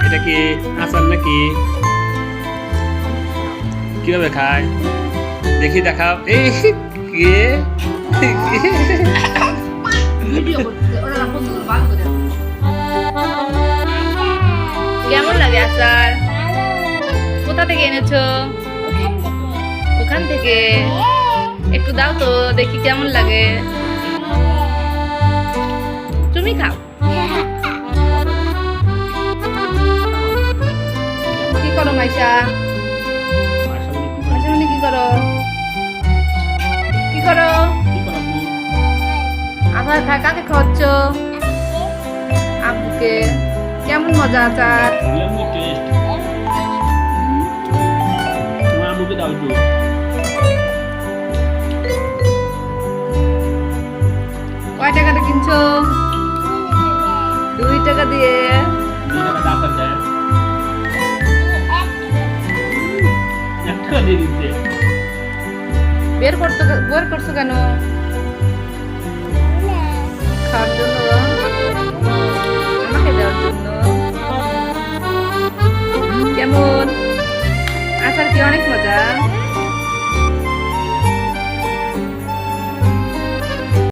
এটা কি আচার নাকি? কিভাবে খায় দেখি, দেখাও। এই কে কেমন লাগে আচার? কোথা থেকে এনেছো? ওখান থেকে। একটু দাও তো দেখি কেমন লাগে। তুমি খাও। কি করো মাইশা? মাইশা মানে কি করো? কি করো? আচার খা, কাকে খাওয়াচ্ছ? আব্বুকে। কেমন মজা আচার? কয় টাকাটা কিনছো? 2 টাকা দিয়ে। বের করছো কেন? খাওয়ার জন্য, আমাকে দেওয়ার জন্য। কেমন আচার? কি অনেক মজা।